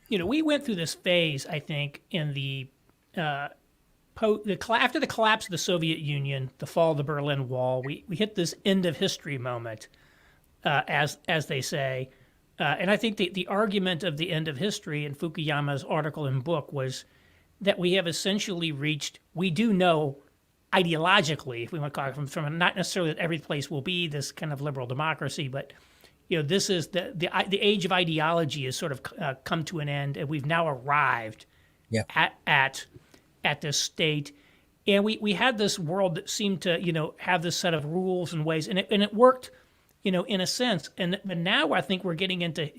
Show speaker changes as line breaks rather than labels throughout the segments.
we went through this phase, I think, in uh, after the collapse of the Soviet Union, the fall of the Berlin Wall. We hit this end of history moment, as they say. And I think the argument of the end of history in Fukuyama's article and book was that we have essentially reached, we do know ideologically, if we want to call it from not necessarily that every place will be this kind of liberal democracy, but this is the age of ideology has sort of come to an end, and we've now arrived
Yeah.
at this state. And we had this world that seemed to have this set of rules and ways, and it worked, in a sense. But now I think we're getting into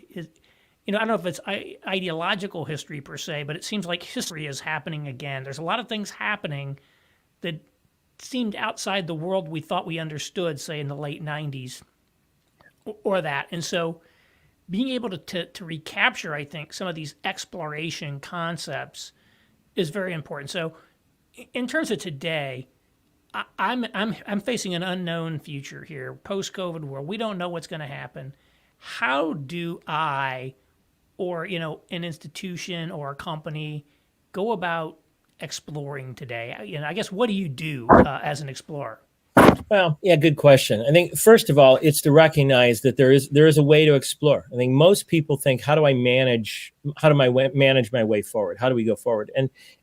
I don't know if it's ideological history per se, but it seems like history is happening again. There's a lot of things happening that seemed outside the world we thought we understood, say in the late 90s or that. And so being able to recapture, I think, some of these exploration concepts is very important. So in terms of today, I'm facing an unknown future here, post-COVID world. We don't know what's going to happen. How do I, or an institution or a company, go about exploring today? I guess, what do you do as an explorer?
Well, yeah, good question. I think first of all, it's to recognize that there is a way to explore. I think most people think, how do I manage my way forward? How do we go forward?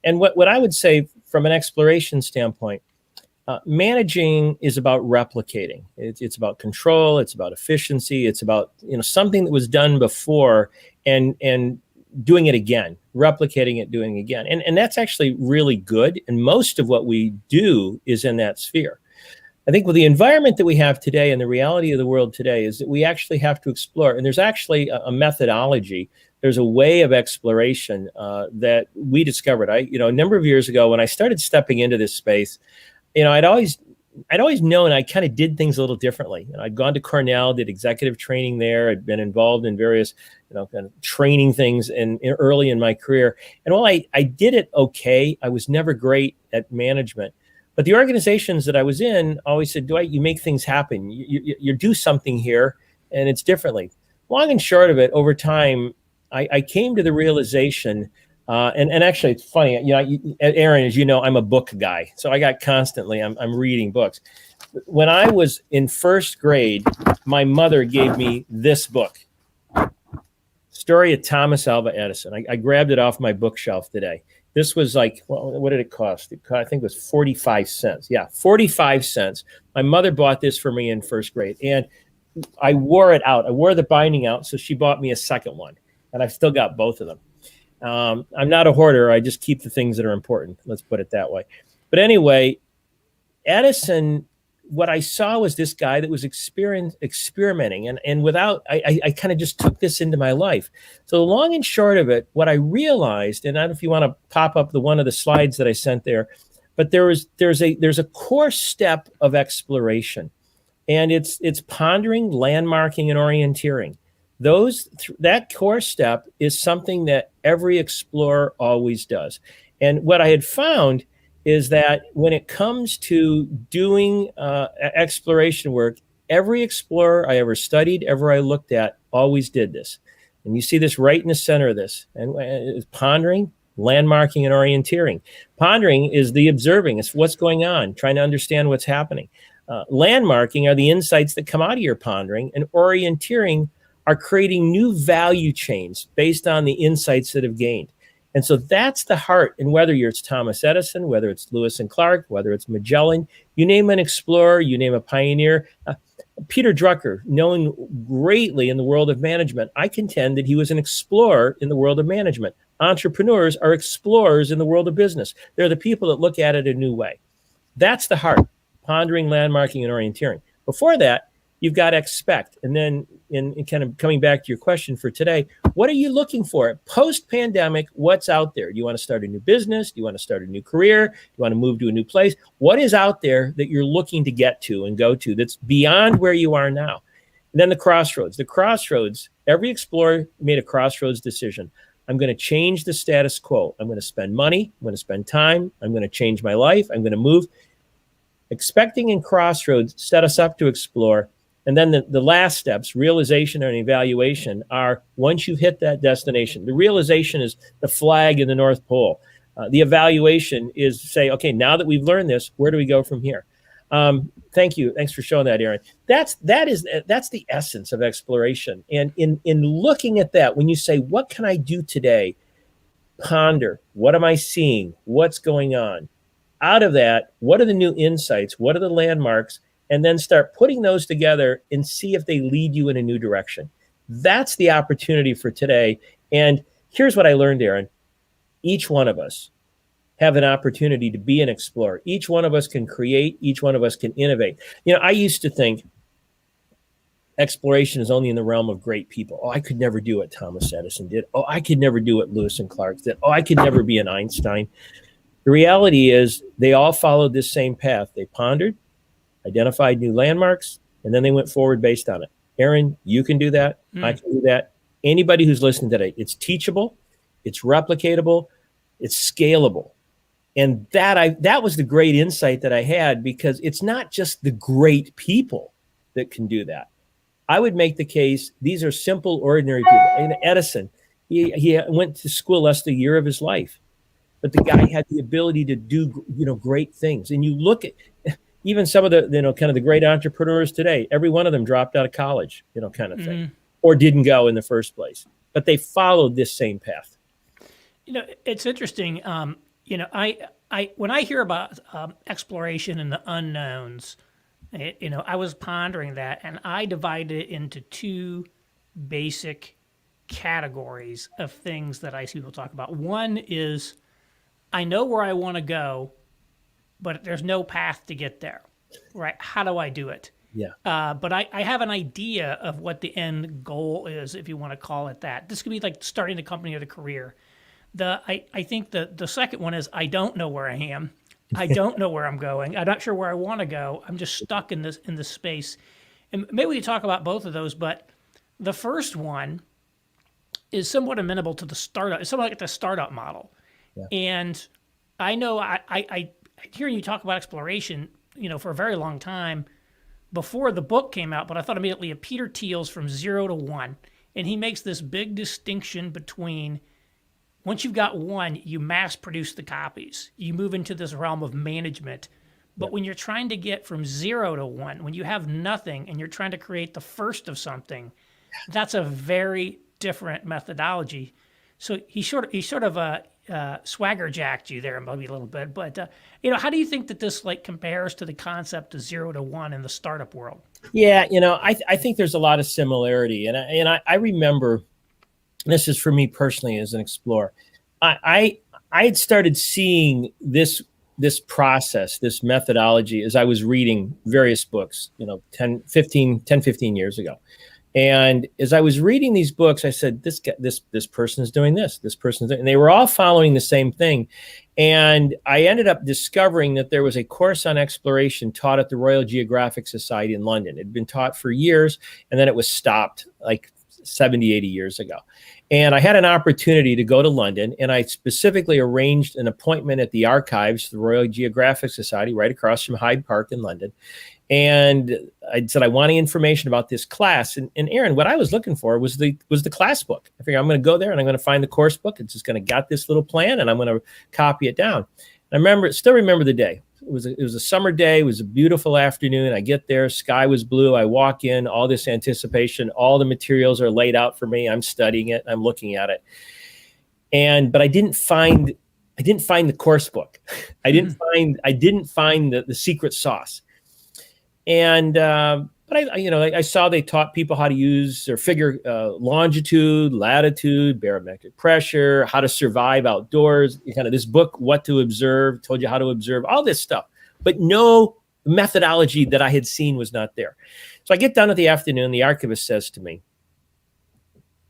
And what I would say from an exploration standpoint, managing is about replicating. It's about control. It's about efficiency. It's about something that was done before and doing it again, replicating it, doing it again. And that's actually really good. And most of what we do is in that sphere. I think with the environment that we have today and the reality of the world today is that we actually have to explore. And there's actually a methodology. There's a way of exploration that we discovered. A number of years ago when I started stepping into this space, I'd always known I kind of did things a little differently. I'd gone to Cornell, did executive training there. I'd been involved in various, kind of training things early in my career. And while I did it okay, I was never great at management. But the organizations that I was in always said, Dwight, you make things happen. You do something here, and it's differently. Long and short of it, over time, I came to the realization, and actually it's funny, Aaron, as you know, I'm a book guy. So I got constantly, I'm reading books. When I was in first grade, my mother gave me this book, Story of Thomas Alva Edison. I grabbed it off my bookshelf today. This was like, well, what did it cost? I think it was 45 cents. Yeah, 45 cents. My mother bought this for me in first grade, and I wore it out. I wore the binding out, so she bought me a second one, and I've still got both of them. I'm not a hoarder. I just keep the things that are important. Let's put it that way. But anyway, Edison, what I saw was this guy that was experimenting, and without, I kind of just took this into my life. So the long and short of it, what I realized, and I don't know if you want to pop up one of the slides that I sent there, but there's a core step of exploration, and it's pondering, landmarking, and orienteering. That core step is something that every explorer always does. And what I had found is that when it comes to doing exploration work, every explorer I ever studied, ever I looked at, always did this. And you see this right in the center of this. And it's pondering, landmarking, and orienteering. Pondering is the observing. It's what's going on, trying to understand what's happening. Landmarking are the insights that come out of your pondering. And orienteering are creating new value chains based on the insights that have gained. And so that's the heart. And whether it's Thomas Edison, whether it's Lewis and Clark, whether it's Magellan, you name an explorer, you name a pioneer. Peter Drucker, known greatly in the world of management, I contend that he was an explorer in the world of management. Entrepreneurs are explorers in the world of business. They're the people that look at it a new way. That's the heart, pondering, landmarking, and orienteering. Before that, you've got to expect. And then in kind of coming back to your question for today, what are you looking for? Post-pandemic, what's out there? Do you want to start a new business? Do you want to start a new career? Do you want to move to a new place? What is out there that you're looking to get to and go to that's beyond where you are now? And then the crossroads. The crossroads, every explorer made a crossroads decision. I'm going to change the status quo. I'm going to spend money. I'm going to spend time. I'm going to change my life. I'm going to move. Expecting and crossroads set us up to explore. And then the last steps, realization and evaluation, are once you've hit that destination. The realization is the flag in the North Pole. The evaluation is say, okay, now that we've learned this, where do we go from here? Thank you. Thanks for showing that, Aaron. That's the essence of exploration. And in looking at that, when you say, what can I do today? Ponder, what am I seeing? What's going on? Out of that, what are the new insights? What are the landmarks? And then start putting those together and see if they lead you in a new direction. That's the opportunity for today. And here's what I learned, Aaron. Each one of us have an opportunity to be an explorer. Each one of us can create. Each one of us can innovate. I used to think exploration is only in the realm of great people. Oh, I could never do what Thomas Edison did. Oh, I could never do what Lewis and Clark did. Oh, I could never be an Einstein. The reality is they all followed this same path. They pondered, identified new landmarks, and then they went forward based on it. Aaron, you can do that. I can do that. Anybody who's listening today, it's teachable, it's replicatable, it's scalable. And that was the great insight that I had, because it's not just the great people that can do that. I would make the case these are simple, ordinary people. And Edison, he went to school less than a year of his life, but the guy had the ability to do great things. And you look at even some of the kind of the great entrepreneurs today. Every one of them dropped out of college, kind of thing, or didn't go in the first place. But they followed this same path.
It's interesting. I when I hear about exploration and the unknowns, I was pondering that, and I divided it into two basic categories of things that I see people talk about. One is I know where I want to go, but there's no path to get there, right? How do I do it?
Yeah.
But I have an idea of what the end goal is, if you want to call it that. This could be like starting the company or the career. I think the second one is I don't know where I am. I don't know where I'm going. I'm not sure where I want to go. I'm just stuck in this space. And maybe we can talk about both of those, but the first one is somewhat amenable to the startup. It's somewhat like the startup model. Yeah. And I know I hearing you talk about exploration, for a very long time before the book came out, but I thought immediately of Peter Thiel's From Zero to One. And he makes this big distinction between once you've got one, you mass produce the copies. You move into this realm of management. But when you're trying to get from 0 to 1, when you have nothing and you're trying to create the first of something, that's a very different methodology. So he sort of swagger jacked you there maybe a little bit. But how do you think that this compares to the concept of 0 to 1 in the startup world?
Yeah, I think there's a lot of similarity, and I remember. This is for me personally as an explorer. I had started seeing this process, this methodology, as I was reading various books, 10, 15 years ago. And as I was reading these books, I said, this person is doing this person is doing, and they were all following the same thing. And I ended up discovering that there was a course on exploration taught at the Royal Geographic Society in London. It had been taught for years, and then it was stopped 70, 80 years ago. And I had an opportunity to go to London, and I specifically arranged an appointment at the archives, the Royal Geographic Society, right across from Hyde Park in London. And I said, I want information about this class. And Aaron, what I was looking for was the class book. I figured I'm going to go there and I'm going to find the course book. It's just going to got this little plan, and I'm going to copy it down. And I still remember the day. It was a summer day. It was a beautiful afternoon. I get there, sky was blue. I walk in, all this anticipation, all the materials are laid out for me. I'm studying it. I'm looking at it. But I didn't find the course book. I didn't find the secret sauce. But I saw they taught people how to use or figure longitude, latitude, barometric pressure, how to survive outdoors. Kind of this book, What to Observe, told you how to observe, all this stuff. But no methodology that I had seen was not there. So I get done at the afternoon. The archivist says to me,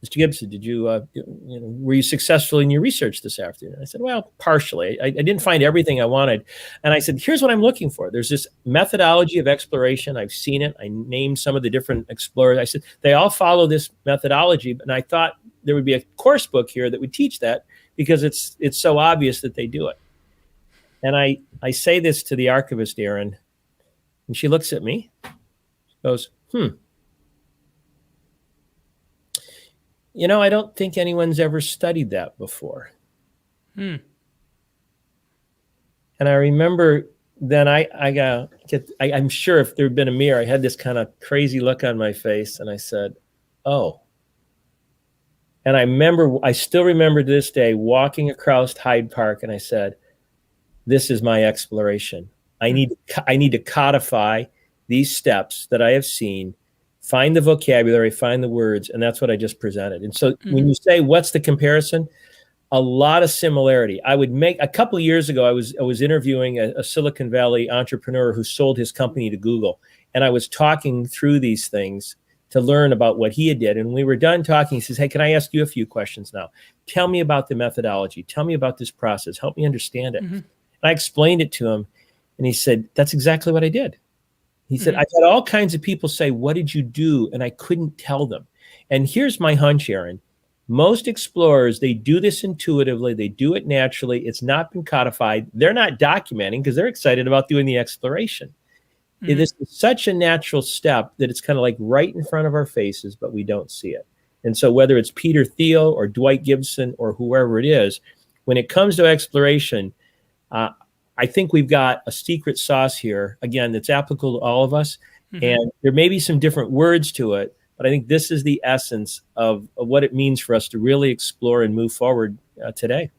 Mr. Gibson, did were you successful in your research this afternoon? I said, well, partially. I didn't find everything I wanted. And I said, here's what I'm looking for. There's this methodology of exploration. I've seen it. I named some of the different explorers. I said, they all follow this methodology. And I thought there would be a course book here that would teach that, because it's so obvious that they do it. And I say this to the archivist, Aaron, and she looks at me, goes, I don't think anyone's ever studied that before.
Hmm.
And I remember then I'm sure if there had been a mirror, I had this kind of crazy look on my face, and I said, "Oh." And I still remember to this day walking across Hyde Park, and I said, "This is my exploration.
Hmm.
I need to codify these steps that I have seen, find the vocabulary, find the words, and that's what I just presented." And so when
Hmm.
you say what's the comparison, a lot of similarity. I would make a couple of years ago, I was interviewing a Silicon Valley entrepreneur who sold his company to Google, and I was talking through these things to learn about what he had did. And when we were done talking, he says, "Hey, can I ask you a few questions now? Tell me about the methodology. Tell me about this process. Help me understand it."
Hmm.
And I explained it to him, and he said, "That's exactly what I did." He said,
Hmm.
"I've had all kinds of people say, 'What did you do?' And I couldn't tell them." And here's my hunch, Aaron. Most explorers, they do this intuitively. They do it naturally. It's not been codified. They're not documenting because they're excited about doing the exploration.
Hmm.
This is such a natural step that it's kind of like right in front of our faces, but we don't see it. And so whether it's Peter Thiel or Dwight Gibson or whoever it is, when it comes to exploration, uh, I think we've got a secret sauce here, again, that's applicable to all of us.
Hmm.
And there may be some different words to it, but I think this is the essence of what it means for us to really explore and move forward today.